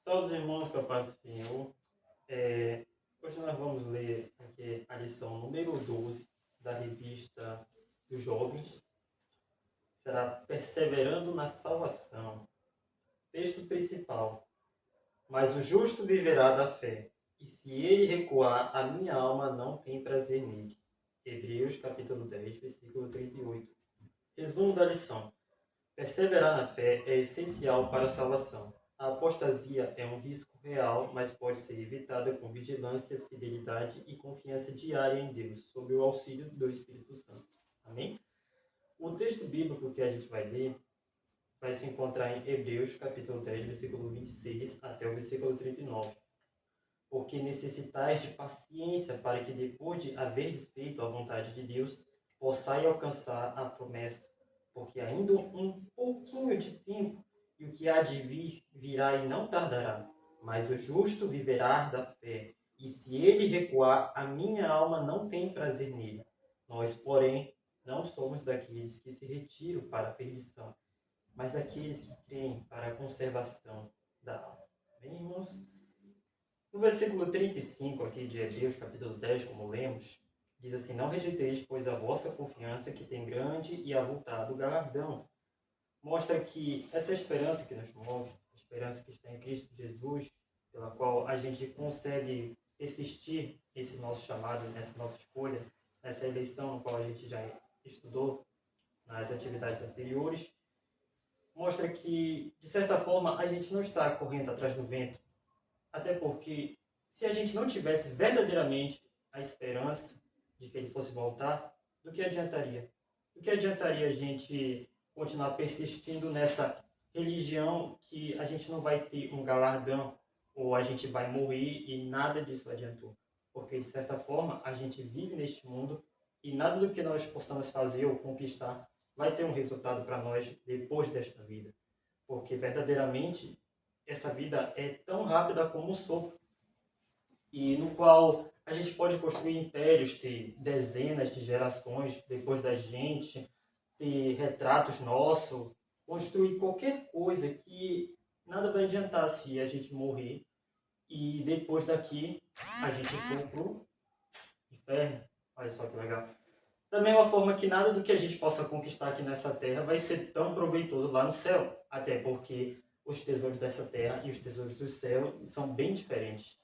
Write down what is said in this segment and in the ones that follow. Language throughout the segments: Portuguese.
Todos os irmãos que a paz do Senhor, hoje nós vamos ler aqui a lição número 12 da revista dos jovens. Será Perseverando na Salvação. Texto principal. Mas o justo viverá da fé, e se ele recuar, a minha alma não tem prazer nele. Hebreus capítulo 10, versículo 38. Resumo da lição. Perseverar na fé é essencial para a salvação. A apostasia é um risco real, mas pode ser evitada com vigilância, fidelidade e confiança diária em Deus, sob o auxílio do Espírito Santo. Amém? O texto bíblico que a gente vai ler vai se encontrar em Hebreus, capítulo 10, versículo 26 até o versículo 39. Porque necessitais de paciência para que, depois de haverdes feito a vontade de Deus, possais alcançar a promessa. Porque ainda um pouquinho de tempo, e o que há de vir, virá e não tardará. Mas o justo viverá da fé, e se ele recuar, a minha alma não tem prazer nele. Nós, porém, não somos daqueles que se retiram para a perdição, mas daqueles que creem para a conservação da alma. Bem, irmãos? No versículo 35 aqui de Hebreus, capítulo 10, como lemos, diz assim: Não rejeiteis, pois, a vossa confiança, que tem grande e avultado galardão. Mostra que essa esperança que nos move, a esperança que está em Cristo Jesus, pela qual a gente consegue persistir nesse nosso chamado, nessa nossa escolha, nessa eleição no qual a gente já estudou nas atividades anteriores, mostra que, de certa forma, a gente não está correndo atrás do vento. Até porque, se a gente não tivesse verdadeiramente a esperança de que ele fosse voltar, do que adiantaria? Do que adiantaria a gente continuar persistindo nessa religião que a gente não vai ter um galardão, ou a gente vai morrer e nada disso adiantou? Porque, de certa forma, a gente vive neste mundo e nada do que nós possamos fazer ou conquistar vai ter um resultado para nós depois desta vida. Porque, verdadeiramente, essa vida é tão rápida como um sopro, e no qual a gente pode construir impérios, ter dezenas de gerações depois da gente, ter retratos nossos, construir qualquer coisa que nada vai adiantar se a gente morrer e depois daqui a gente for pro inferno. Olha só que legal. Da mesma forma que nada do que a gente possa conquistar aqui nessa terra vai ser tão proveitoso lá no céu, até porque os tesouros dessa terra e os tesouros do céu são bem diferentes.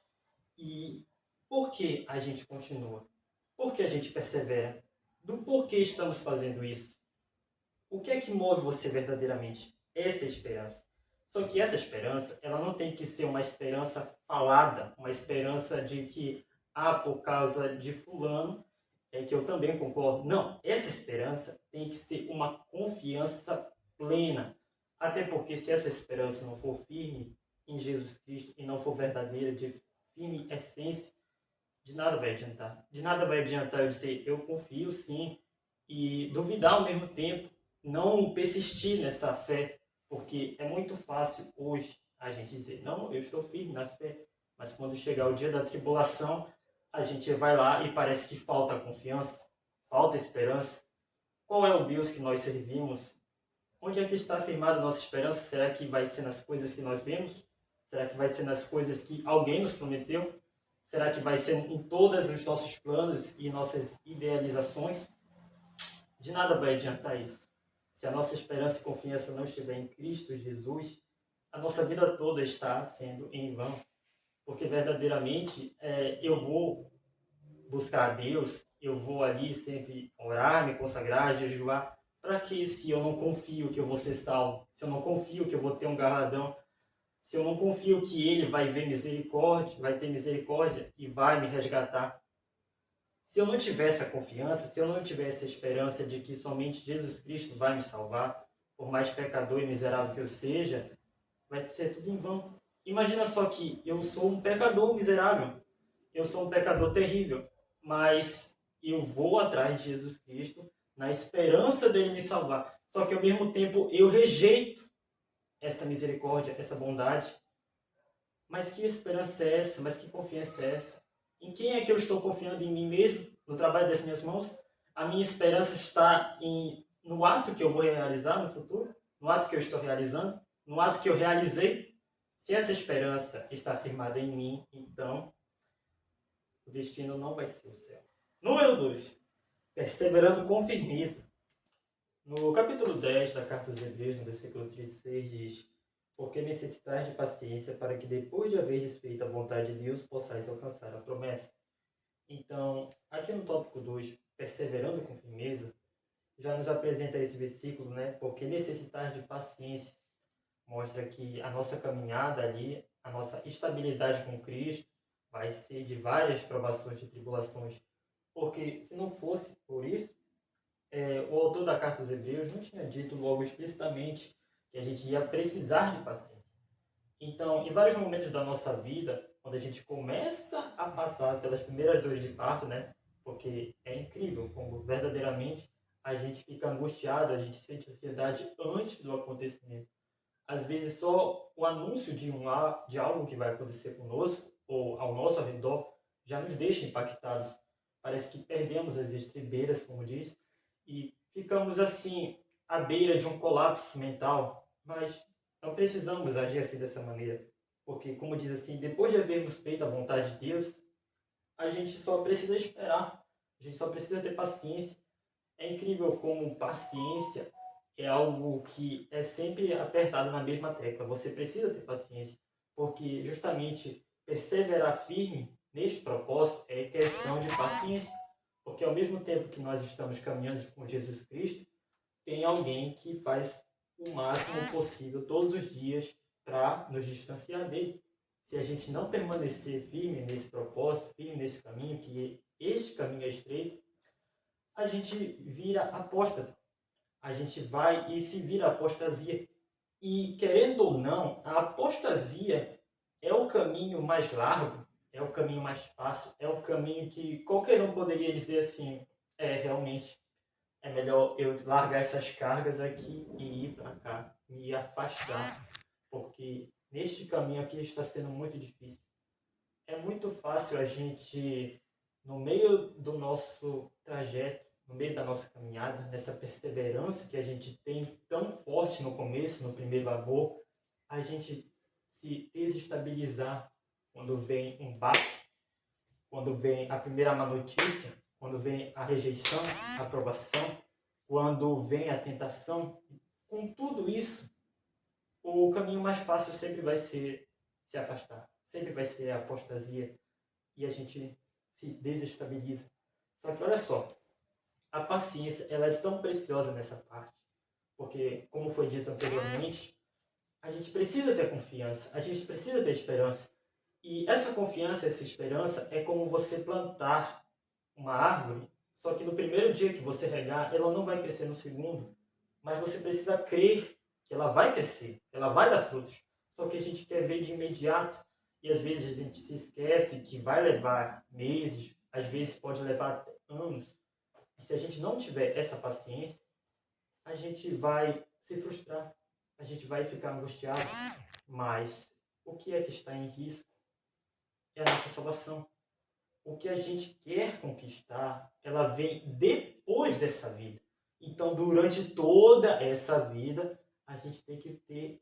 E por que a gente continua? Por que a gente persevera? Do porquê estamos fazendo isso? O que é que move você verdadeiramente? Essa é a esperança. Só que essa esperança, ela não tem que ser uma esperança falada, uma esperança de que, por causa de fulano, é que eu também concordo. Não, essa esperança tem que ser uma confiança plena. Até porque se essa esperança não for firme em Jesus Cristo e não for verdadeira, de firme essência, de nada vai adiantar. De nada vai adiantar eu dizer, eu confio sim, e duvidar ao mesmo tempo, não persistir nessa fé, porque é muito fácil hoje a gente dizer, não, eu estou firme na fé, mas quando chegar o dia da tribulação, a gente vai lá e parece que falta confiança, falta esperança. Qual é o Deus que nós servimos? Onde é que está firmada a nossa esperança? Será que vai ser nas coisas que nós vemos? Será que vai ser nas coisas que alguém nos prometeu? Será que vai ser em todos os nossos planos e nossas idealizações? De nada vai adiantar isso. Se a nossa esperança e confiança não estiver em Cristo Jesus, a nossa vida toda está sendo em vão. Porque verdadeiramente eu vou buscar a Deus, eu vou ali sempre orar, me consagrar, jejuar. Para que, se eu não confio que eu vou ser salvo? Se eu não confio que eu vou ter um galardão? Se eu não confio que Ele vai ver misericórdia, vai ter misericórdia e vai me resgatar? Se eu não tiver essa confiança, se eu não tiver essa esperança de que somente Jesus Cristo vai me salvar, por mais pecador e miserável que eu seja, vai ser tudo em vão. Imagina só que eu sou um pecador miserável, eu sou um pecador terrível, mas eu vou atrás de Jesus Cristo na esperança dele me salvar. Só que ao mesmo tempo eu rejeito essa misericórdia, essa bondade. Mas que esperança é essa? Mas que confiança é essa? Em quem é que eu estou confiando? Em mim mesmo? No trabalho das minhas mãos? A minha esperança está no ato que eu vou realizar no futuro? No ato que eu estou realizando? No ato que eu realizei? Se essa esperança está firmada em mim, então o destino não vai ser o céu. Número 2. Perseverando com firmeza. No capítulo 10 da Carta aos Hebreus, no versículo 36, diz: porque necessitais de paciência para que depois de haveres feito a vontade de Deus, possais alcançar a promessa. Então, aqui no tópico 2, perseverando com firmeza, já nos apresenta esse versículo, né? Porque necessitais de paciência. Mostra que a nossa caminhada ali, a nossa estabilidade com Cristo, vai ser de várias provações e tribulações. Porque se não fosse por isso, o autor da Carta aos Hebreus não tinha dito logo explicitamente que a gente ia precisar de paciência. Então, em vários momentos da nossa vida, quando a gente começa a passar pelas primeiras dores de parto, né? Porque é incrível como verdadeiramente a gente fica angustiado, a gente sente ansiedade antes do acontecimento. Às vezes só o anúncio de algo que vai acontecer conosco ou ao nosso redor já nos deixa impactados. Parece que perdemos as estribeiras, como diz, e ficamos assim à beira de um colapso mental. Mas não precisamos agir assim dessa maneira, porque, como diz assim, depois de havermos feito a vontade de Deus, a gente só precisa esperar, a gente só precisa ter paciência. É incrível como paciência é algo que é sempre apertado na mesma tecla. Você precisa ter paciência, porque justamente perseverar firme neste propósito é questão de paciência. Porque ao mesmo tempo que nós estamos caminhando com Jesus Cristo, tem alguém que faz o máximo possível todos os dias para nos distanciar dele. Se a gente não permanecer firme nesse propósito, firme nesse caminho, que este caminho é estreito, a gente vira apóstata. A gente vai e se vira apostasia. E, querendo ou não, a apostasia é o caminho mais largo, é o caminho mais fácil, é o caminho que qualquer um poderia dizer assim, realmente, é melhor eu largar essas cargas aqui e ir para cá, me afastar, porque neste caminho aqui está sendo muito difícil. É muito fácil a gente, no meio do nosso trajeto, no meio da nossa caminhada, nessa perseverança que a gente tem tão forte no começo, no primeiro amor, a gente se desestabilizar quando vem um baque, quando vem a primeira má notícia, quando vem a rejeição, a aprovação, quando vem a tentação. Com tudo isso, o caminho mais fácil sempre vai ser se afastar, sempre vai ser a apostasia e a gente se desestabiliza. Só que olha só, a paciência ela é tão preciosa nessa parte, porque como foi dito anteriormente, a gente precisa ter confiança, a gente precisa ter esperança. E essa confiança, essa esperança é como você plantar uma árvore, só que no primeiro dia que você regar, ela não vai crescer no segundo, mas você precisa crer que ela vai crescer, ela vai dar frutos. Só que a gente quer ver de imediato e às vezes a gente se esquece que vai levar meses, às vezes pode levar até anos. E se a gente não tiver essa paciência, a gente vai se frustrar, a gente vai ficar angustiado. Mas o que é que está em risco é a nossa salvação. O que a gente quer conquistar, ela vem depois dessa vida. Então, durante toda essa vida, a gente tem que ter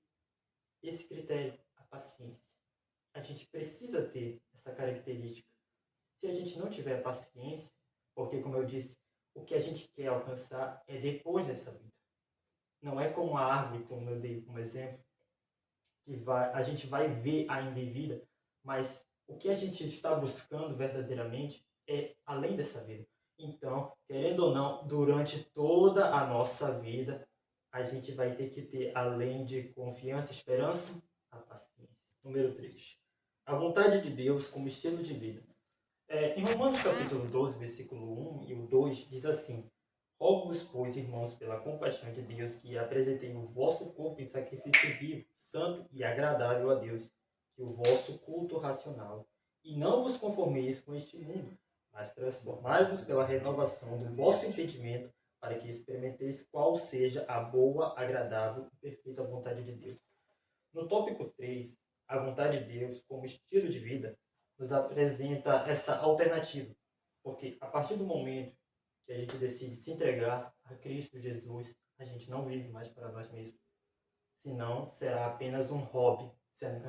esse critério, a paciência. A gente precisa ter essa característica. Se a gente não tiver paciência, porque, como eu disse, o que a gente quer alcançar é depois dessa vida. Não é como a árvore, como eu dei como exemplo, que a gente vai ver ainda em vida, mas o que a gente está buscando verdadeiramente é além dessa vida. Então, querendo ou não, durante toda a nossa vida, a gente vai ter que ter, além de confiança e esperança, a paciência. Número 3. A vontade de Deus como estilo de vida. Em Romanos capítulo 12, versículo 1 e o 2, diz assim: rogo-vos, pois, irmãos, pela compaixão de Deus, que apresentei o vosso corpo em sacrifício vivo, santo e agradável a Deus, que o vosso culto racional. E não vos conformeis com este mundo, mas transformai-vos pela renovação do vosso entendimento, para que experimenteis qual seja a boa, agradável e perfeita vontade de Deus. No tópico 3, a vontade de Deus como estilo de vida, nos apresenta essa alternativa. Porque a partir do momento que a gente decide se entregar a Cristo Jesus, a gente não vive mais para nós mesmos. Senão será apenas um hobby.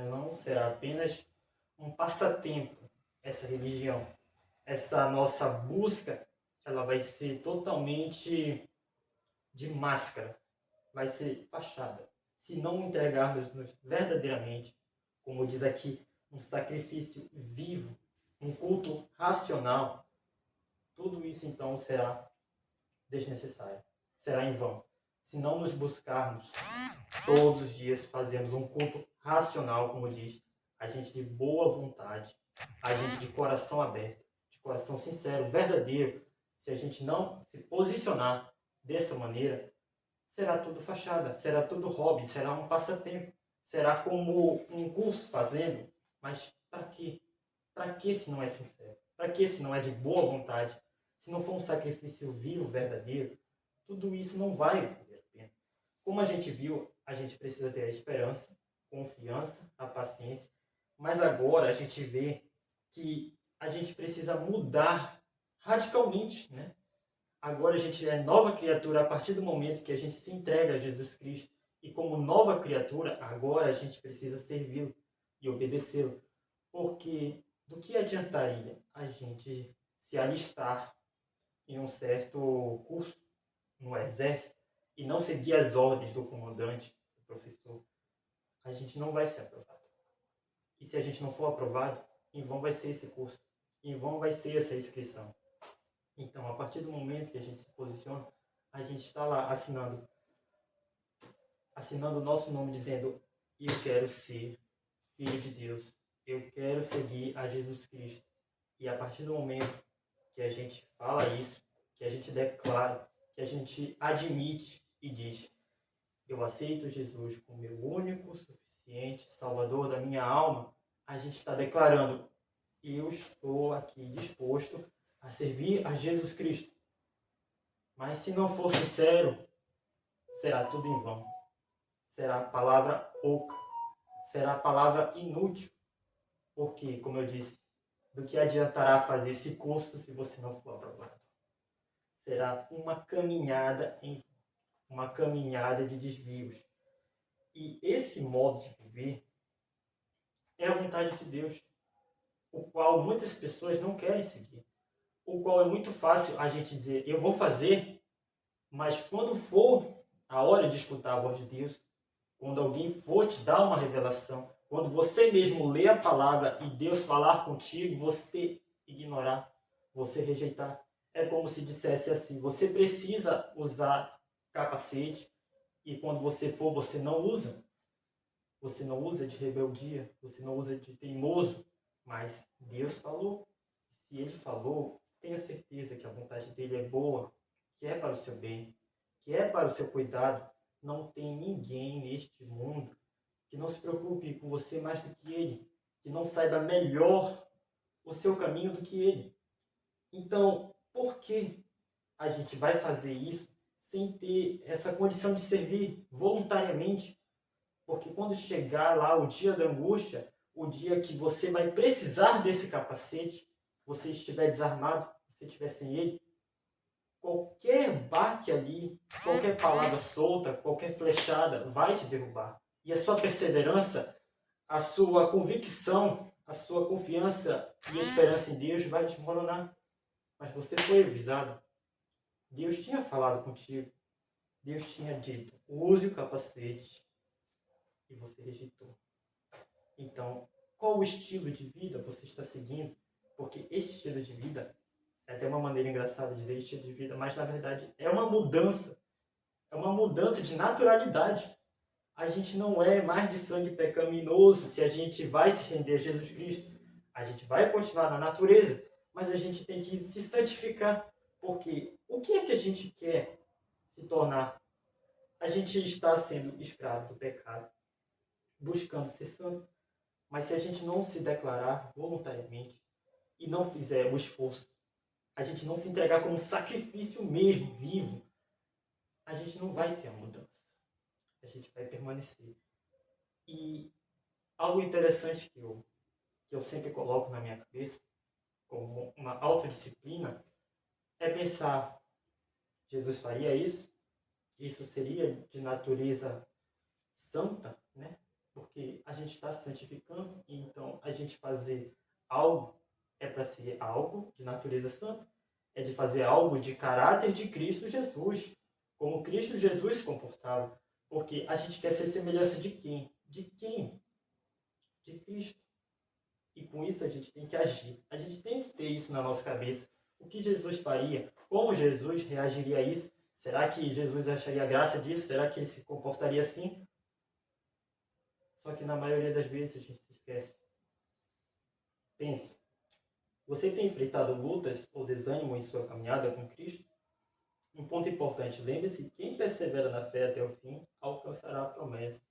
Não será apenas um passatempo, essa religião. Essa nossa busca, ela vai ser totalmente de máscara, vai ser fachada. Se não entregarmos-nos verdadeiramente, como diz aqui, um sacrifício vivo, um culto racional, tudo isso então será desnecessário, será em vão. Se não nos buscarmos todos os dias, fazermos um culto racional, como diz, a gente de boa vontade, a gente de coração aberto, de coração sincero, verdadeiro, se a gente não se posicionar dessa maneira, será tudo fachada, será tudo hobby, será um passatempo, será como um curso fazendo, mas para quê? Para que se não é sincero? Para que se não é de boa vontade? Se não for um sacrifício vivo, verdadeiro, tudo isso não vai valer a pena. Como a gente viu, a gente precisa ter a esperança, confiança, a paciência, mas agora a gente vê que a gente precisa mudar radicalmente, né? Agora a gente é nova criatura a partir do momento que a gente se entrega a Jesus Cristo. E como nova criatura, agora a gente precisa servi-lo e obedecê-lo. Porque do que adiantaria a gente se alistar em um certo curso no exército e não seguir as ordens do comandante, do professor? A gente não vai ser aprovado. E se a gente não for aprovado, em vão vai ser esse curso, em vão vai ser essa inscrição. Então, a partir do momento que a gente se posiciona, a gente está lá assinando o nosso nome, dizendo: eu quero ser filho de Deus, eu quero seguir a Jesus Cristo. E a partir do momento que a gente fala isso, que a gente declara, que a gente admite e diz: eu aceito Jesus como meu único, suficiente Salvador da minha alma, a gente está declarando: eu estou aqui disposto a servir a Jesus Cristo. Mas se não for sincero, será tudo em vão. Será palavra oca. Será palavra inútil. Porque, como eu disse, do que adiantará fazer esse curso se você não for aprovado? Será uma caminhada uma caminhada de desvios. E esse modo de viver é a vontade de Deus, o qual muitas pessoas não querem seguir. O qual é muito fácil a gente dizer: eu vou fazer, mas quando for a hora de escutar a voz de Deus, quando alguém for te dar uma revelação, quando você mesmo ler a palavra e Deus falar contigo, você ignorar, você rejeitar. É como se dissesse assim: você precisa usar capacete e quando você for, você não usa. Você não usa de rebeldia, você não usa de teimoso, mas Deus falou. Se Ele falou, tenha certeza que a vontade dEle é boa, que é para o seu bem, que é para o seu cuidado. Não tem ninguém neste mundo que não se preocupe com você mais do que Ele, que não saiba melhor o seu caminho do que Ele. Então, por que a gente vai fazer isso sem ter essa condição de servir voluntariamente? Porque quando chegar lá o dia da angústia, o dia que você vai precisar desse capacete, você estiver desarmado, você estiver sem ele, qualquer baque ali, qualquer palavra solta, qualquer flechada vai te derrubar. E a sua perseverança, a sua convicção, a sua confiança e esperança em Deus vai desmoronar. Mas você foi avisado. Deus tinha falado contigo. Deus tinha dito: use o capacete. E você rejeitou. Então, qual o estilo de vida você está seguindo? Porque esse estilo de vida, é até uma maneira engraçada de dizer estilo de vida, mas na verdade é uma mudança. É uma mudança de naturalidade. A gente não é mais de sangue pecaminoso se a gente vai se render a Jesus Cristo. A gente vai continuar na natureza, mas a gente tem que se santificar. Porque o que é que a gente quer se tornar? A gente está sendo escravo do pecado, buscando ser santo. Mas se a gente não se declarar voluntariamente e não fizer o esforço, a gente não se entregar como sacrifício mesmo, vivo, a gente não vai ter a mudança. A gente vai permanecer. E algo interessante que eu sempre coloco na minha cabeça, como uma autodisciplina, é pensar: Jesus faria isso? Isso seria de natureza santa, né? Porque a gente está se santificando, então a gente fazer algo é para ser algo de natureza santa, é de fazer algo de caráter de Cristo Jesus, como Cristo Jesus se comportava. Porque a gente quer ser semelhança de quem? De quem? De Cristo. E com isso a gente tem que agir. A gente tem que ter isso na nossa cabeça. O que Jesus faria? Como Jesus reagiria a isso? Será que Jesus acharia graça disso? Será que ele se comportaria assim? Só que na maioria das vezes a gente se esquece. Pense, você tem enfrentado lutas ou desânimo em sua caminhada com Cristo? Um ponto importante, lembre-se, quem persevera na fé até o fim alcançará a promessa.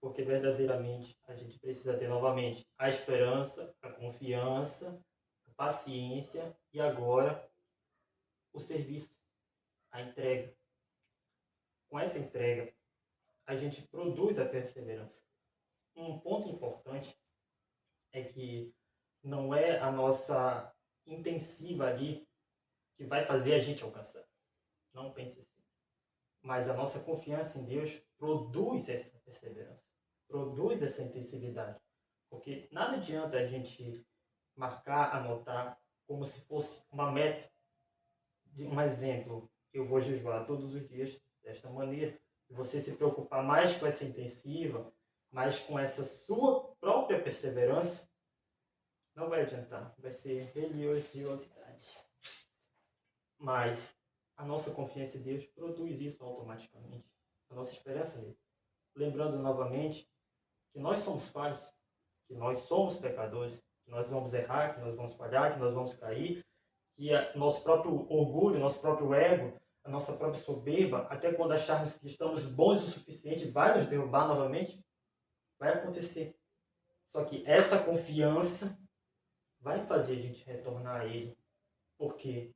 Porque verdadeiramente a gente precisa ter novamente a esperança, a confiança, a paciência e agora o serviço, a entrega. Com essa entrega, a gente produz a perseverança. Um ponto importante é que não é a nossa intensiva ali que vai fazer a gente alcançar. Não pense assim. Mas a nossa confiança em Deus produz essa perseverança, produz essa intensividade. Porque nada adianta a gente marcar, anotar, como se fosse uma meta. Um exemplo, eu vou jejuar todos os dias desta maneira. E você se preocupar mais com essa intensiva, mais com essa sua própria perseverança, não vai adiantar. Vai ser religiosidade. Mas a nossa confiança em Deus produz isso automaticamente. A nossa esperança nele. Lembrando novamente que nós somos falhos, que nós somos pecadores, que nós vamos errar, que nós vamos falhar, que nós vamos cair, que nosso próprio orgulho, nosso próprio ego, a nossa própria soberba, até quando acharmos que estamos bons o suficiente, vai nos derrubar novamente, vai acontecer. Só que essa confiança vai fazer a gente retornar a Ele. Por quê?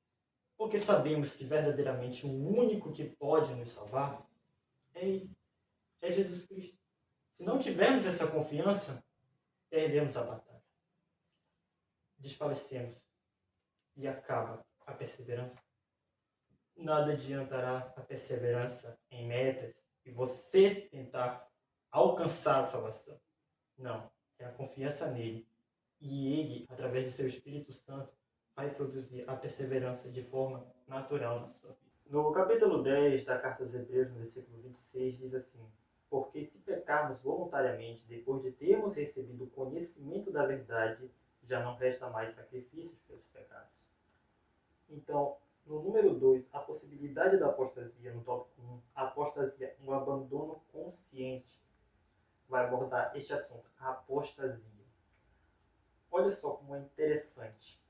Porque sabemos que verdadeiramente o único que pode nos salvar é Ele, é Jesus Cristo. Se não tivermos essa confiança, perdemos a batalha. Desfalecemos e acaba a perseverança. Nada adiantará a perseverança em metas e você tentar alcançar a salvação. Não, é a confiança nele. E ele, através do seu Espírito Santo, vai produzir a perseverança de forma natural na sua vida. No capítulo 10 da Carta aos Hebreus, no versículo 26, diz assim: porque se pecarmos voluntariamente, depois de termos recebido o conhecimento da verdade, já não resta mais sacrifícios pelos pecados. Então, no número 2, a possibilidade da apostasia, no tópico 1, a apostasia, um abandono consciente, vai abordar este assunto, a apostasia. Olha só como é interessante.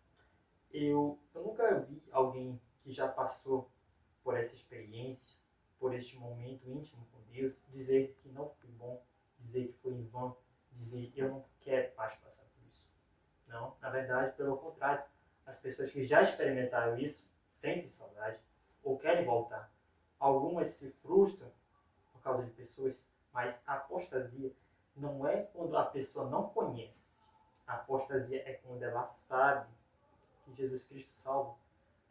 Eu nunca vi alguém que já passou por essa experiência, por este momento íntimo com Deus, dizer que não foi bom, dizer que foi em vão, dizer eu não quero mais passar por isso. Não, na verdade, pelo contrário, as pessoas que já experimentaram isso sentem saudade ou querem voltar. Algumas se frustram por causa de pessoas, mas a apostasia não é quando a pessoa não conhece. A apostasia é quando ela sabe que Jesus Cristo salva,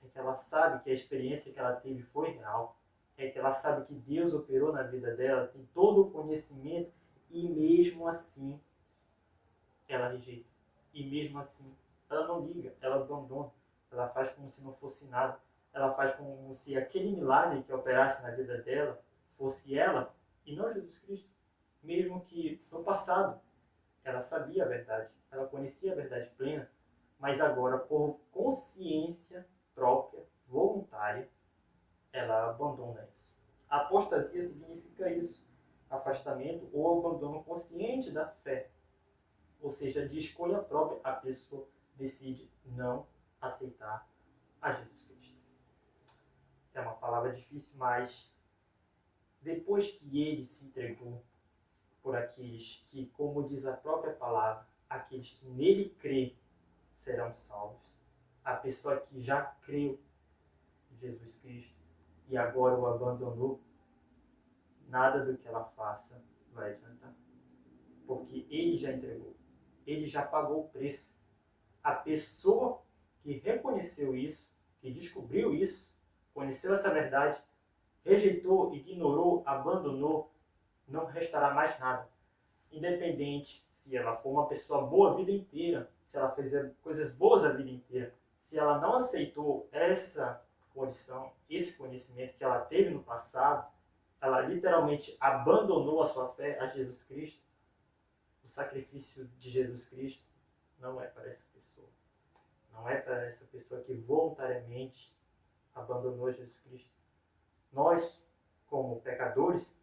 é que ela sabe que a experiência que ela teve foi real, é que ela sabe que Deus operou na vida dela, tem todo o conhecimento e mesmo assim ela rejeita. E mesmo assim ela não liga, ela abandona, ela faz como se não fosse nada, ela faz como se aquele milagre que operasse na vida dela fosse ela e não Jesus Cristo. Mesmo que no passado ela sabia a verdade, ela conhecia a verdade plena, mas agora por consciência própria, voluntária, ela abandona isso. A apostasia significa isso, afastamento ou abandono consciente da fé, ou seja, de escolha própria, a pessoa decide não aceitar a Jesus Cristo. É uma palavra difícil, mas depois que ele se entregou por aqueles que, como diz a própria palavra, aqueles que nele crê serão salvos. A pessoa que já creu em Jesus Cristo e agora o abandonou, nada do que ela faça vai adiantar. Porque ele já entregou, ele já pagou o preço. A pessoa que reconheceu isso, que descobriu isso, conheceu essa verdade, rejeitou, ignorou, abandonou, não restará mais nada. independente se ela for uma pessoa boa a vida inteira, se ela fizer coisas boas a vida inteira, se ela não aceitou essa condição, esse conhecimento que ela teve no passado, ela literalmente abandonou a sua fé a Jesus Cristo, o sacrifício de Jesus Cristo não é para essa pessoa. Não é para essa pessoa que voluntariamente abandonou Jesus Cristo. Nós, como pecadores,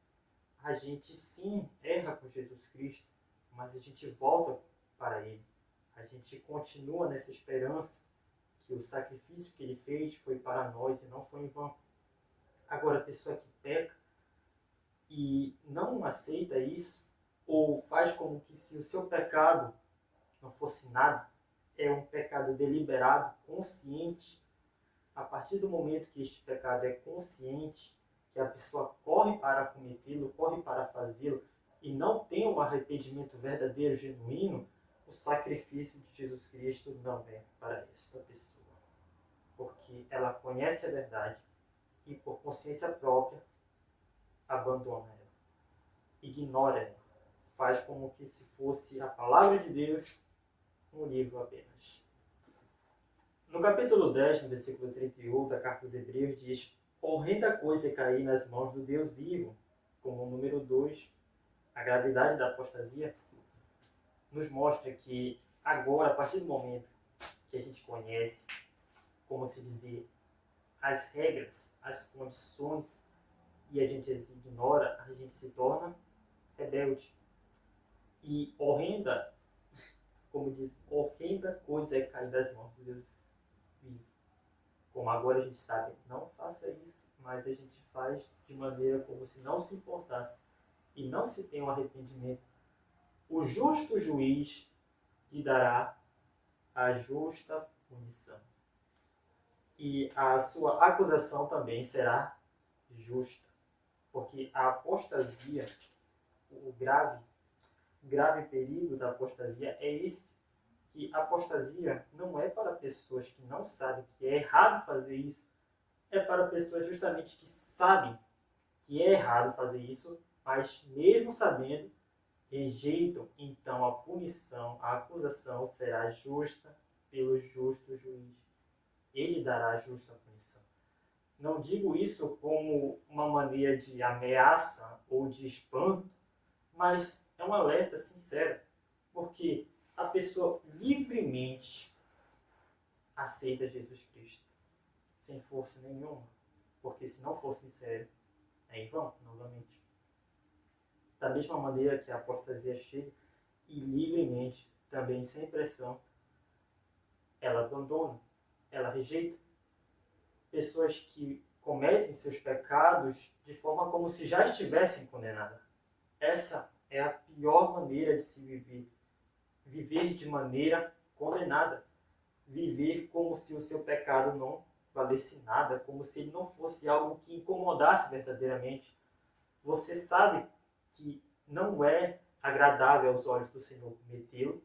a gente sim erra com Jesus Cristo, mas a gente volta para Ele. A gente continua nessa esperança que o sacrifício que Ele fez foi para nós e não foi em vão. Agora, a pessoa que peca e não aceita isso, ou faz como que se o seu pecado não fosse nada, é um pecado deliberado, consciente. A partir do momento que este pecado é consciente, que a pessoa corre para cometê-lo, corre para fazê-lo, e não tem um arrependimento verdadeiro, genuíno, o sacrifício de Jesus Cristo não é para esta pessoa. Porque ela conhece a verdade e, por consciência própria, abandona ela, ignora ela, faz como que se fosse a palavra de Deus um livro apenas. No capítulo 10, no versículo 31 da carta aos Hebreus, diz: horrenda coisa é cair nas mãos do Deus vivo. Como o número 2, a gravidade da apostasia nos mostra que agora, a partir do momento que a gente conhece, como se dizer, as regras, as condições, e a gente as ignora, a gente se torna rebelde. E horrenda, como diz, horrenda coisa é cair das mãos de Deus vivo. Como agora a gente sabe, não faça isso, mas a gente faz de maneira como se não se importasse e não se tem um arrependimento. O justo juiz lhe dará a justa punição. E a sua acusação também será justa. Porque a apostasia, o grave perigo da apostasia é esse, que a apostasia não é para pessoas que não sabem que é errado fazer isso, é para pessoas justamente que sabem que é errado fazer isso, mas mesmo sabendo, rejeitam. Então a punição, a acusação será justa pelo justo juiz. Ele dará a justa punição. Não digo isso como uma maneira de ameaça ou de espanto, mas é um alerta sincero, porque a pessoa livremente aceita Jesus Cristo, sem força nenhuma, porque se não for sincero, é em vão, novamente. Da mesma maneira que a apostasia chega e livremente, também sem pressão, ela abandona, ela rejeita. Pessoas que cometem seus pecados de forma como se já estivessem condenadas. Essa é a pior maneira de se viver. Viver de maneira condenada. Viver como se o seu pecado não valesse nada, como se ele não fosse algo que incomodasse verdadeiramente. Você sabe que não é agradável aos olhos do Senhor cometê-lo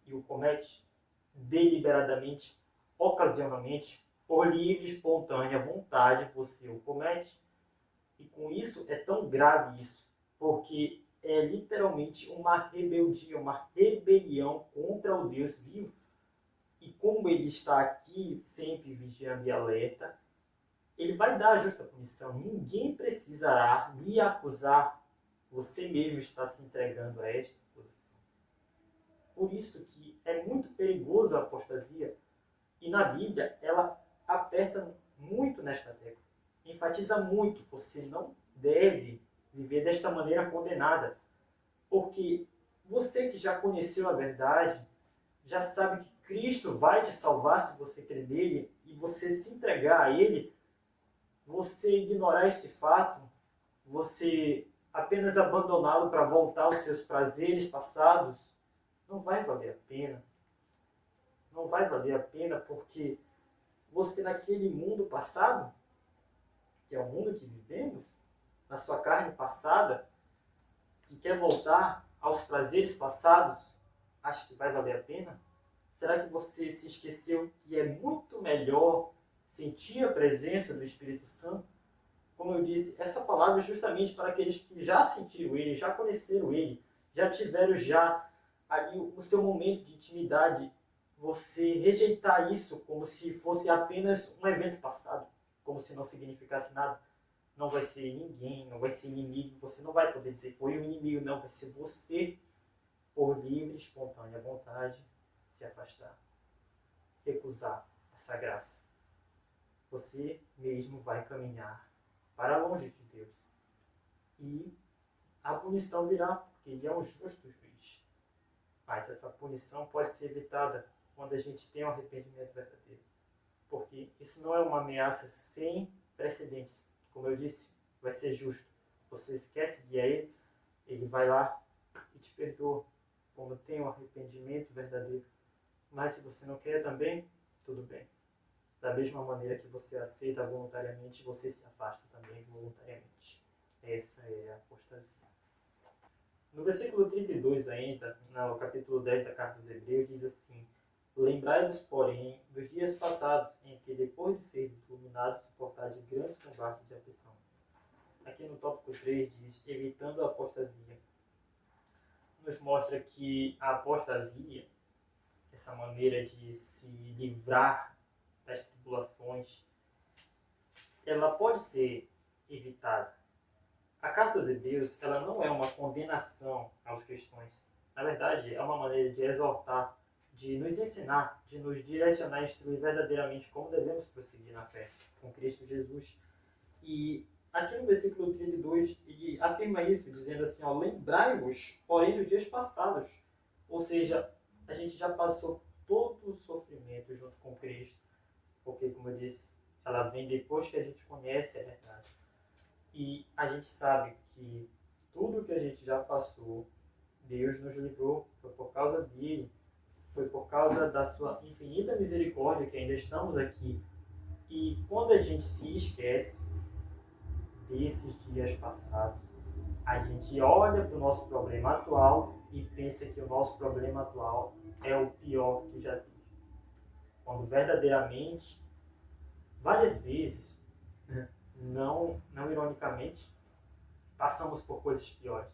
e o comete deliberadamente, ocasionalmente, por livre, espontânea vontade, você o comete. E com isso é tão grave isso, porque é literalmente uma rebeldia, uma rebelião contra o Deus vivo. E como ele está aqui sempre vigiando e alerta, ele vai dar a justa punição. Ninguém precisará lhe acusar. Você mesmo está se entregando a esta posição. Por isso que é muito perigoso a apostasia. E na Bíblia ela aperta muito nesta tecla. Enfatiza muito. Você não deve viver desta maneira condenada. Porque você que já conheceu a verdade, já sabe que Cristo vai te salvar se você crer nele e você se entregar a ele, você ignorar esse fato, você apenas abandoná-lo para voltar aos seus prazeres passados, não vai valer a pena. Não vai valer a pena porque você naquele mundo passado, que é o mundo que vivemos, na sua carne passada, que quer voltar aos prazeres passados, acha que vai valer a pena? Será que você se esqueceu que é muito melhor sentir a presença do Espírito Santo? Como eu disse, essa palavra é justamente para aqueles que já sentiram Ele, já conheceram Ele. já tiveram já ali o seu momento de intimidade, você rejeitar isso como se fosse apenas um evento passado, como se não significasse nada, não vai ser ninguém, não vai ser inimigo, você não vai poder dizer foi o inimigo, não, vai ser você, por livre, espontânea vontade, se afastar, recusar essa graça. Você mesmo vai caminhar para longe de Deus. E a punição virá, porque Ele é um justo juiz. Mas essa punição pode ser evitada quando a gente tem um arrependimento verdadeiro. Porque isso não é uma ameaça sem precedentes. Como eu disse, vai ser justo. Você quer seguir a Ele, Ele vai lá e te perdoa. Como tem um arrependimento verdadeiro. Mas se você não quer também, tudo bem. Da mesma maneira que você aceita voluntariamente, você se afasta também voluntariamente. Essa é a apostasia. No versículo 32 ainda, no capítulo 10 da Carta dos Hebreus, diz assim: Lembrai-vos, porém, dos dias passados, em que, depois de ser iluminados, suportais de grandes combates de aflição. Aqui no tópico 3 diz, evitando a apostasia. Nos mostra que a apostasia, essa maneira de se livrar das tribulações, ela pode ser evitada. A Carta aos Hebreus, ela não é uma condenação aos cristãos. Na verdade, é uma maneira de exortar, de nos ensinar, de nos direcionar e instruir verdadeiramente como devemos prosseguir na fé com Cristo Jesus. E aqui no versículo 32, ele afirma isso, dizendo assim, ó, lembrai-vos, porém, dos dias passados. Ou seja, a gente já passou todo o sofrimento junto com Cristo, porque, como eu disse, ela vem depois que a gente conhece a verdade. E a gente sabe que tudo que a gente já passou, Deus nos livrou, foi por causa dele, foi por causa da sua infinita misericórdia que ainda estamos aqui. E quando a gente se esquece desses dias passados, a gente olha para o nosso problema atual e pensa que o nosso problema atual é o pior que já teve. Quando verdadeiramente, várias vezes, não ironicamente, passamos por coisas piores.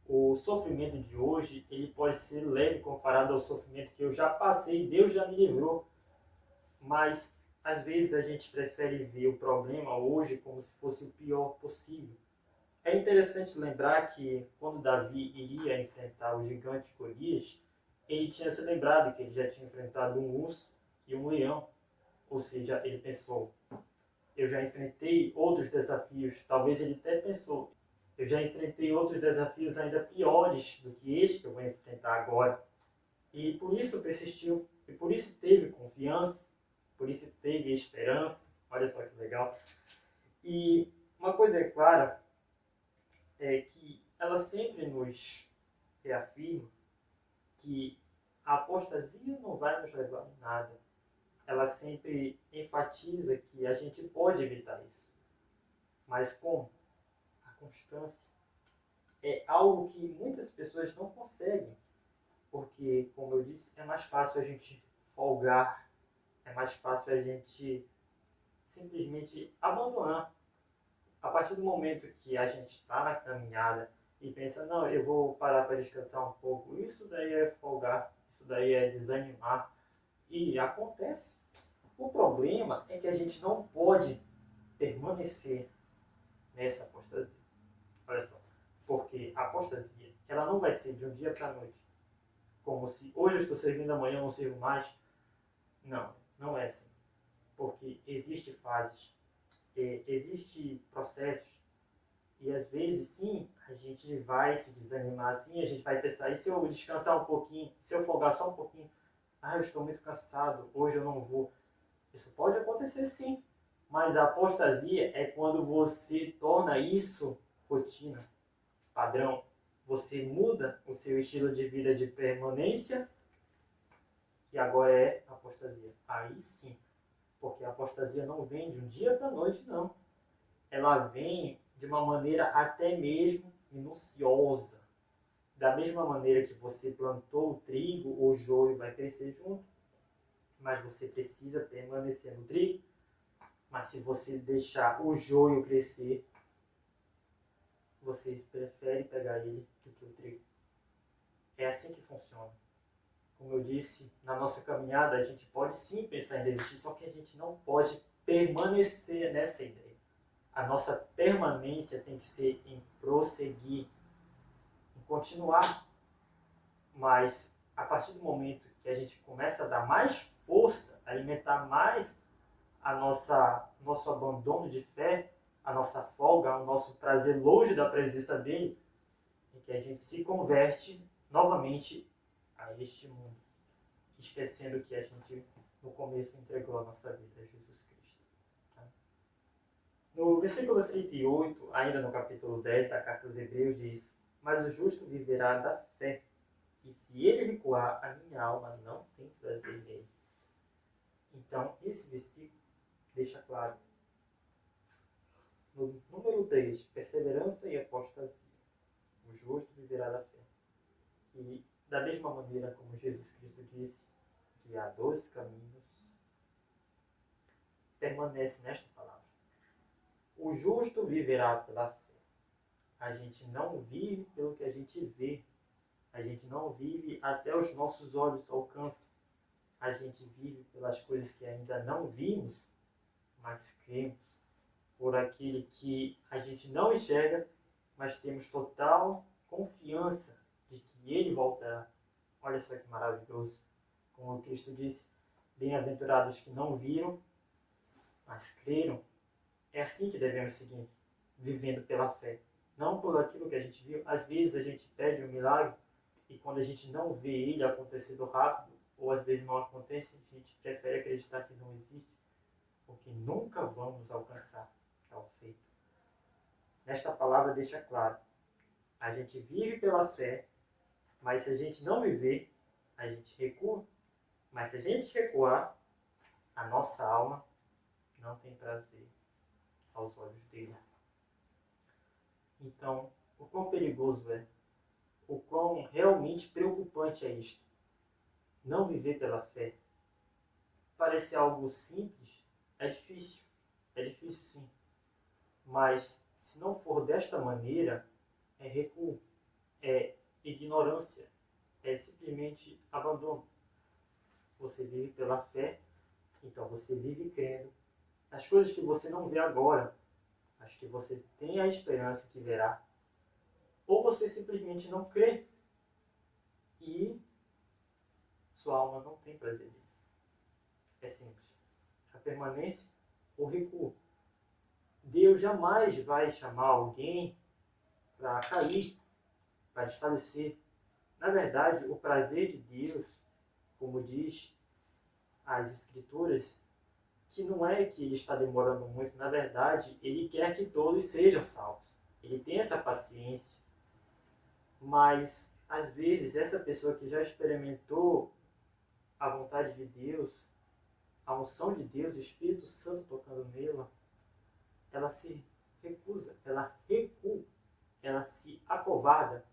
O sofrimento de hoje, ele pode ser leve comparado ao sofrimento que eu já passei, Deus já me livrou. Mas, às vezes, a gente prefere ver o problema hoje como se fosse o pior possível. É interessante lembrar que, quando Davi iria enfrentar o gigante Golias, ele tinha se lembrado que ele já tinha enfrentado um urso e um leão. Ou seja, ele pensou, eu já enfrentei outros desafios. Talvez ele até pensou, eu já enfrentei outros desafios ainda piores do que este que eu vou enfrentar agora. E por isso persistiu, e por isso teve confiança, por isso teve esperança. Olha só que legal. E uma coisa é clara, é que ela sempre nos reafirma que a apostasia não vai nos levar a nada. Ela sempre enfatiza que a gente pode evitar isso. Mas como? A constância é algo que muitas pessoas não conseguem, porque, como eu disse, é mais fácil a gente folgar, é mais fácil a gente simplesmente abandonar. A partir do momento que a gente está na caminhada e pensa, não, eu vou parar para descansar um pouco, isso daí é folgar, isso daí é desanimar, e acontece. O problema é que a gente não pode permanecer nessa apostasia. Olha só, porque a apostasia, ela não vai ser de um dia para a noite, como se hoje eu estou servindo, amanhã eu não sirvo mais. Não, não é assim. Porque existem fases, existem processos, e às vezes sim, a gente vai se desanimar assim, a gente vai pensar, e se eu descansar um pouquinho, se eu folgar só um pouquinho, eu estou muito cansado, hoje eu não vou. Isso pode acontecer sim, mas a apostasia é quando você torna isso rotina, padrão. Você muda o seu estilo de vida de permanência e agora é apostasia. Aí sim, porque a apostasia não vem de um dia para a noite, não. Ela vem de uma maneira até mesmo minuciosa. Da mesma maneira que você plantou o trigo, o joio vai crescer junto, mas você precisa permanecer no trigo. Mas se você deixar o joio crescer, você prefere pegar ele do que o trigo. É assim que funciona. Como eu disse, na nossa caminhada a gente pode sim pensar em desistir, só que a gente não pode permanecer nessa ideia. A nossa permanência tem que ser em prosseguir, em continuar. Mas a partir do momento que a gente começa a dar mais força, alimentar mais nosso abandono de fé, a nossa folga, o nosso prazer longe da presença dele, é que a gente se converte novamente a este mundo, esquecendo que a gente no começo entregou a nossa vida a Jesus Cristo. Tá? No versículo 38, ainda no capítulo 10 da carta aos Hebreus, diz: mas o justo viverá da fé, e se ele recuar, a minha alma não tem prazer nele. Então, esse versículo deixa claro. No número 3, perseverança e apostasia. O justo viverá da fé. E da mesma maneira como Jesus Cristo disse que há dois caminhos, permanece nesta palavra. O justo viverá pela fé. A gente não vive pelo que a gente vê. A gente não vive até os nossos olhos alcançam. A gente vive pelas coisas que ainda não vimos, mas cremos. Por aquele que a gente não enxerga, mas temos total confiança de que ele voltará. Olha só que maravilhoso. Como Cristo disse, bem-aventurados que não viram, mas creram. É assim que devemos seguir, vivendo pela fé. Não por aquilo que a gente viu. Às vezes a gente pede um milagre e quando a gente não vê ele acontecendo rápido, ou às vezes não acontece, a gente prefere acreditar que não existe, porque nunca vamos alcançar tal feito. Nesta palavra deixa claro, a gente vive pela fé, mas se a gente não viver, a gente recua. Mas se a gente recuar, a nossa alma não tem prazer aos olhos dele. Então, o quão perigoso é, o quão realmente preocupante é isto. Não viver pela fé. Parece algo simples, é difícil sim. Mas se não for desta maneira, é recuo, é ignorância, é simplesmente abandono. Você vive pela fé, então você vive crendo nas coisas que você não vê agora, mas que você tem a esperança que verá. Ou você simplesmente não crê e sua alma não tem prazer nele. É simples. A permanência ou recuo. Deus jamais vai chamar alguém para cair, para desfalecer. Na verdade, o prazer de Deus, como diz as Escrituras, que não é que ele está demorando muito, na verdade, ele quer que todos sejam salvos. Ele tem essa paciência, mas às vezes essa pessoa que já experimentou a vontade de Deus, a unção de Deus, o Espírito Santo tocando nela, ela se recusa, ela recua, ela se acovarda.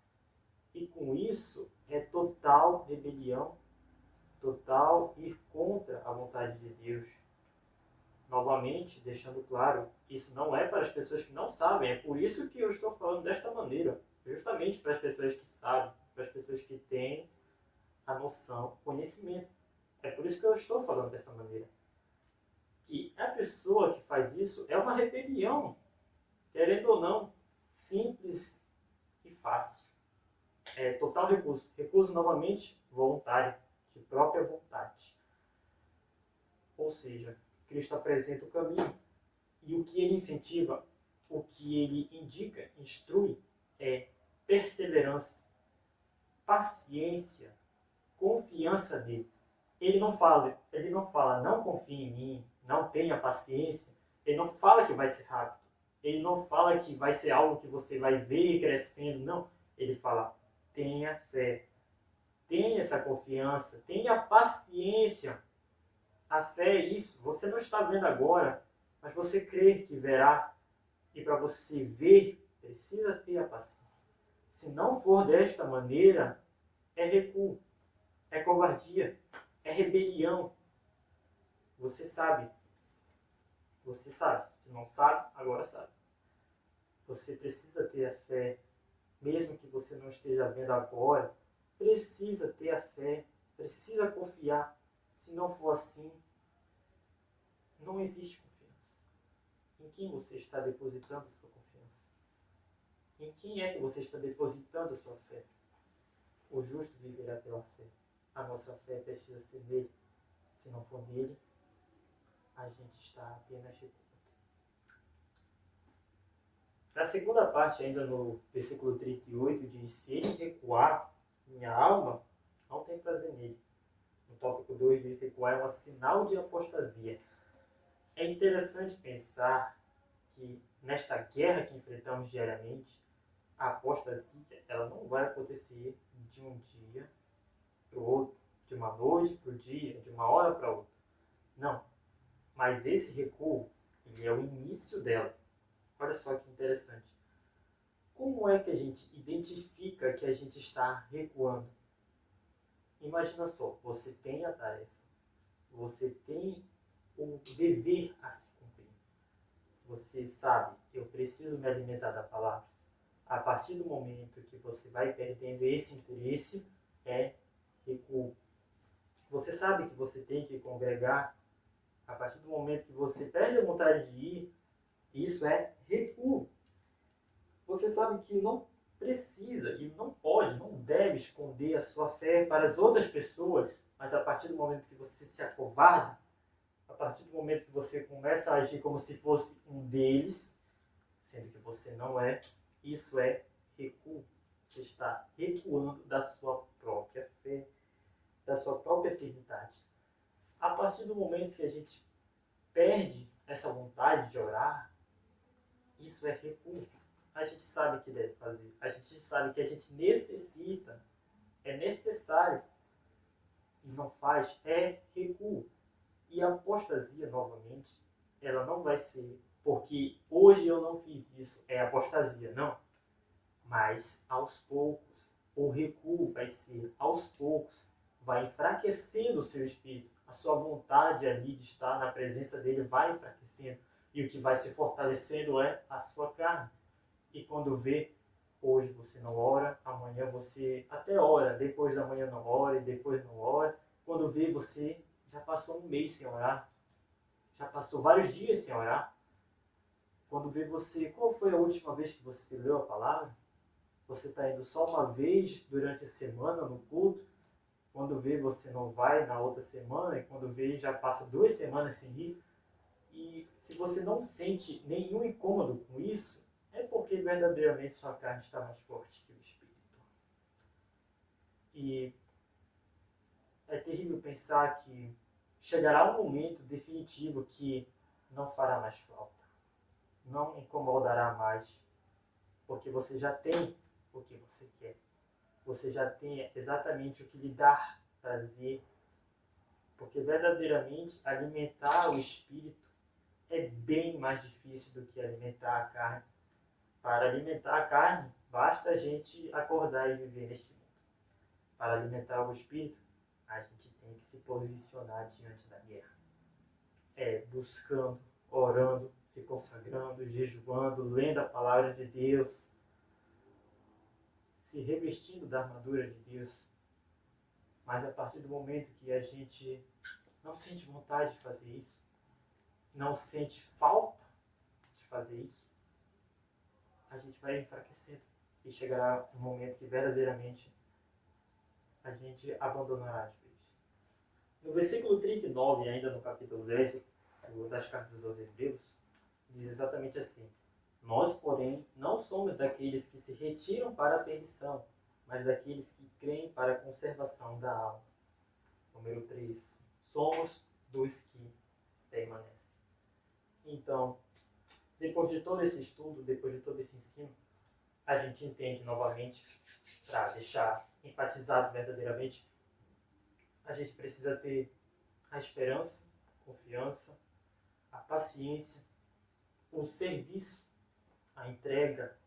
E com isso é total rebelião, total ir contra a vontade de Deus. Novamente, deixando claro, isso não é para as pessoas que não sabem, é por isso que eu estou falando desta maneira. Justamente para as pessoas que sabem, para as pessoas que têm a noção, o conhecimento. É por isso que eu estou falando desta maneira. Que a pessoa que faz isso é uma rebelião, querendo ou não, simples e fácil. É total recuso. Recuso novamente voluntário, de própria vontade. Ou seja, Cristo apresenta o caminho e o que ele incentiva, o que ele indica, instrui, é perseverança, paciência, confiança nele. Ele não fala, não confie em mim, não tenha paciência. Ele não fala que vai ser rápido. Ele não fala que vai ser algo que você vai ver crescendo. Não. Ele fala, tenha fé. Tenha essa confiança. Tenha paciência. A fé é isso. Você não está vendo agora, mas você crê que verá. E para você ver, precisa ter a paciência. Se não for desta maneira, é recuo, é covardia, é rebelião. Você sabe. Você sabe. Se não sabe, agora sabe. Você precisa ter a fé, mesmo que você não esteja vendo agora, precisa ter a fé, precisa confiar. Se não for assim, não existe confiança. Em quem você está depositando sua confiança? Em quem é que você está depositando sua fé? O justo viverá pela fé. A nossa fé precisa ser nele. Se não for nele, a gente está apenas recuando. Na segunda parte, ainda no versículo 38, diz: se ele recuar, minha alma não tem prazer nele. No tópico 2 diz: recuar é um sinal de apostasia. É interessante pensar que nesta guerra que enfrentamos diariamente, a apostasia ela não vai acontecer de um dia para o outro, de uma noite para o dia, de uma hora para outra. Não. Mas esse recuo, ele é o início dela. Olha só que interessante. Como é que a gente identifica que a gente está recuando? Imagina só, você tem a tarefa, você tem o dever a se cumprir. Você sabe, eu preciso me alimentar da palavra. A partir do momento que você vai perdendo esse interesse, é recuo. Você sabe que você tem que congregar. A partir do momento que você perde a vontade de ir, isso é recuo. Você sabe que não precisa e não pode, não deve esconder a sua fé para as outras pessoas, mas a partir do momento que você se acovarda, a partir do momento que você começa a agir como se fosse um deles, sendo que você não é, isso é recuo. Você está recuando da sua própria fé, da sua própria eternidade. A partir do momento que a gente perde essa vontade de orar, isso é recuo. A gente sabe que deve fazer. A gente sabe que a gente necessita, é necessário, e não faz, é recuo. E a apostasia, novamente, ela não vai ser porque hoje eu não fiz isso, é apostasia, não. Mas, aos poucos, o recuo vai ser, aos poucos, vai enfraquecendo o seu espírito. A sua vontade ali de estar na presença dele vai enfraquecendo. E o que vai se fortalecendo é a sua carne. E quando vê, hoje você não ora, amanhã você até ora, depois da manhã não ora e depois não ora. Quando vê, você já passou um mês sem orar, já passou vários dias sem orar. Quando vê você, qual foi a última vez que você leu a palavra? Você está indo só uma vez durante a semana no culto. Quando vê, você não vai na outra semana. E quando vê, já passa 2 semanas sem ir. E se você não sente nenhum incômodo com isso, é porque verdadeiramente sua carne está mais forte que o espírito. E é terrível pensar que chegará um momento definitivo que não fará mais falta, não incomodará mais, porque você já tem o que você quer. Você já tem exatamente o que lhe dá prazer, porque verdadeiramente alimentar o espírito é bem mais difícil do que alimentar a carne. Para alimentar a carne, basta a gente acordar e viver neste mundo. Para alimentar o espírito, a gente tem que se posicionar diante da guerra. Buscando, orando, se consagrando, jejuando, lendo a palavra de Deus, se revestindo da armadura de Deus. Mas a partir do momento que a gente não sente vontade de fazer isso, não sente falta de fazer isso, a gente vai enfraquecendo e chegará um momento que verdadeiramente a gente abandonará as vezes. No versículo 39, ainda no capítulo 10 das cartas aos Hebreus, diz exatamente assim: nós, porém, não somos daqueles que se retiram para a perdição, mas daqueles que creem para a conservação da alma. Número 3. Somos dos que permanecem. Então, depois de todo esse estudo, depois de todo esse ensino, a gente entende novamente, para deixar enfatizado verdadeiramente, a gente precisa ter a esperança, a confiança, a paciência, o serviço, a entrega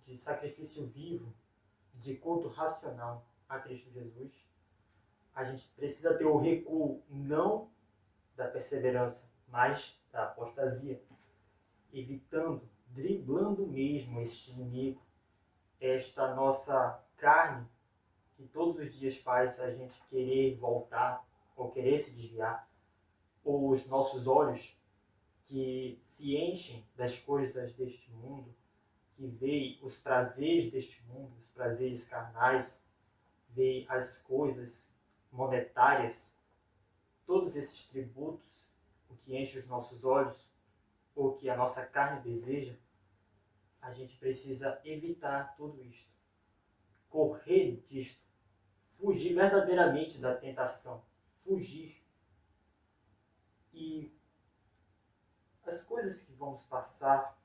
de sacrifício vivo, de culto racional a Cristo Jesus. A gente precisa ter o recuo não da perseverança, mas da apostasia, evitando, driblando mesmo este inimigo, esta nossa carne que todos os dias faz a gente querer voltar ou querer se desviar, ou os nossos olhos que se enchem das coisas deste mundo, que veem os prazeres deste mundo, os prazeres carnais, veem as coisas monetárias, todos esses tributos, o que enche os nossos olhos, ou que a nossa carne deseja, a gente precisa evitar tudo isto, correr disto, fugir verdadeiramente da tentação, fugir. E as coisas que vamos passar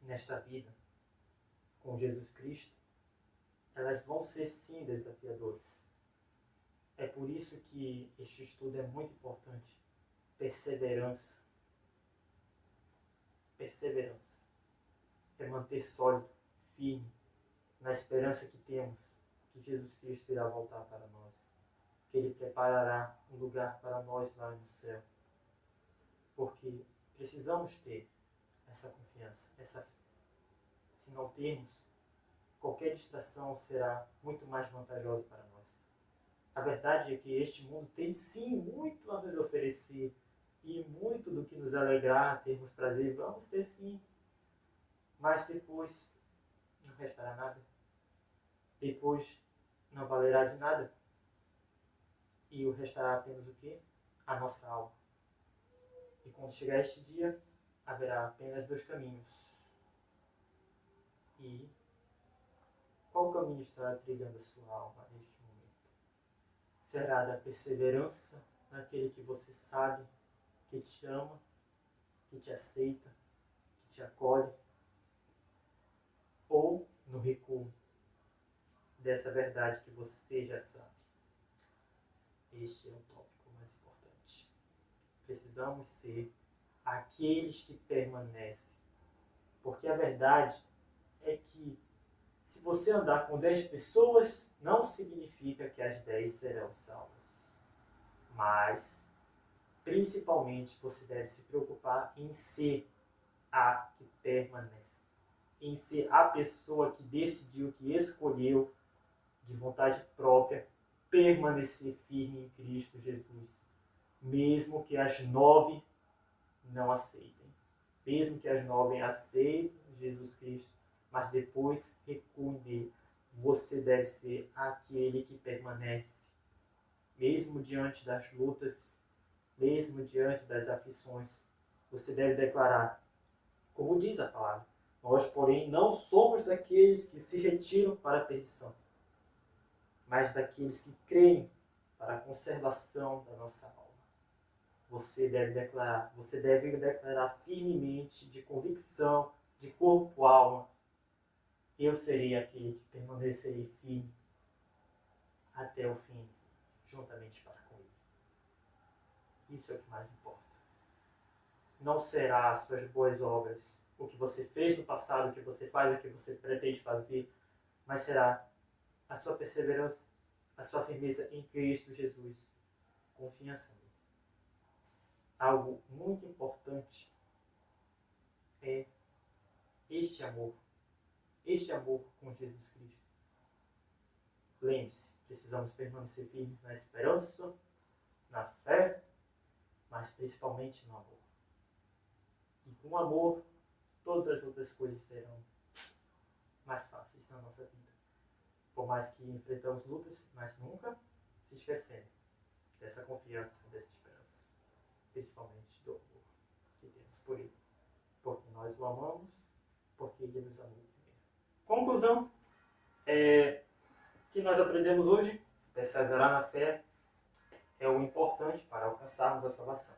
nesta vida com Jesus Cristo, elas vão ser sim desafiadoras. É por isso que este estudo é muito importante. Perseverança. Perseverança. É manter sólido, firme, na esperança que temos que Jesus Cristo irá voltar para nós. Que Ele preparará um lugar para nós lá no céu. Porque precisamos ter essa confiança, essa fé. Se não termos, qualquer distração será muito mais vantajosa para nós. A verdade é que este mundo tem sim muito a nos oferecer e muito do que nos alegrar, termos prazer, vamos ter sim. Mas depois não restará nada. Depois não valerá de nada. E o restará apenas o quê? A nossa alma. E quando chegar este dia, haverá apenas dois caminhos. E qual caminho está trilhando a sua alma neste momento? Será da perseverança naquele que você sabe que te ama, que te aceita, que te acolhe? Ou no recuo dessa verdade que você já sabe? Este é o tópico mais importante. Precisamos ser aqueles que permanecem. Porque a verdade é que se você andar com 10 pessoas, não significa que as 10 serão salvas. Mas, principalmente, você deve se preocupar em ser a que permanece. Em ser a pessoa que decidiu, que escolheu, de vontade própria, permanecer firme em Cristo Jesus. Mesmo que as 9 não aceitem. Mesmo que as 9 aceitem Jesus Cristo, mas depois recuem dele. Você deve ser aquele que permanece. Mesmo diante das lutas, mesmo diante das aflições, você deve declarar, como diz a palavra: nós, porém, não somos daqueles que se retiram para a perdição, mas daqueles que creem para a conservação da nossa alma. Você deve declarar firmemente, de convicção, de corpo, alma: eu serei aquele que permanecerei firme até o fim, juntamente para com ele. Isso é o que mais importa. Não será as suas boas obras, o que você fez no passado, o que você faz, o que você pretende fazer, mas será a sua perseverança, a sua firmeza em Cristo Jesus, confiança nele. Algo muito importante é este amor com Jesus Cristo. Lembre-se, precisamos permanecer firmes na esperança, na fé, mas principalmente no amor. E com o amor, todas as outras coisas serão mais fáceis na nossa vida. Por mais que enfrentamos lutas, mas nunca se esquecendo dessa confiança, dessa esperança. Principalmente do amor que temos por ele. Porque nós o amamos, porque ele nos amou primeiro. Conclusão, que nós aprendemos hoje: perseverar na fé é o importante para alcançarmos a salvação.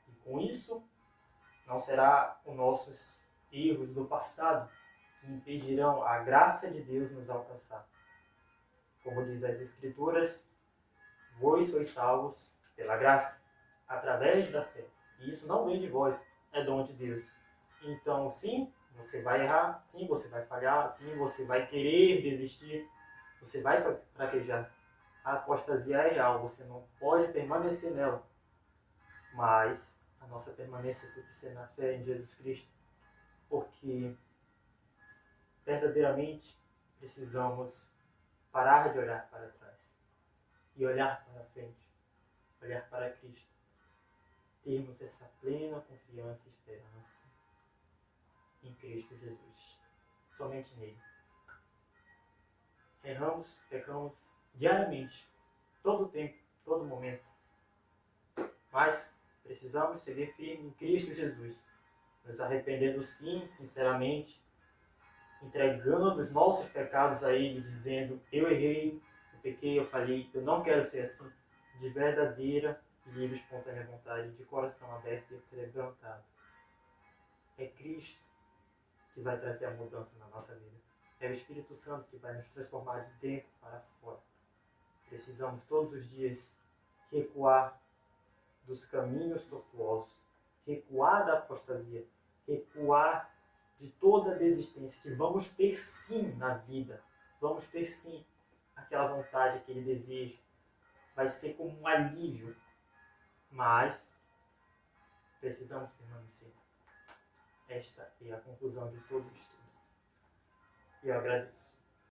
E com isso, não será os nossos erros do passado que impedirão a graça de Deus nos alcançar. Como diz as Escrituras, vós sois salvos pela graça, através da fé. E isso não vem de vós, é dom de Deus. Então, sim, você vai errar, sim, você vai falhar, sim, você vai querer desistir, você vai fraquejar. A apostasia é real, você não pode permanecer nela. Mas a nossa permanência tem que ser na fé em Jesus Cristo, porque verdadeiramente precisamos parar de olhar para trás e olhar para frente, olhar para Cristo. Termos essa plena confiança e esperança em Cristo Jesus. Somente nele. Erramos, pecamos diariamente, todo o tempo, todo momento. Mas precisamos seguir firme em Cristo Jesus, nos arrependendo sim, sinceramente, entregando os nossos pecados a Ele, dizendo: eu errei, eu pequei, eu falhei, eu não quero ser assim, de verdadeira e livre espontânea vontade, de coração aberto e quebrantado. É Cristo que vai trazer a mudança na nossa vida. É o Espírito Santo que vai nos transformar de dentro para fora. Precisamos todos os dias recuar dos caminhos tortuosos, recuar da apostasia, recuar de toda a desistência que vamos ter sim na vida. Vamos ter sim aquela vontade, aquele desejo. Vai ser como um alívio, mas precisamos permanecer. Esta é a conclusão de todo o estudo. E eu agradeço.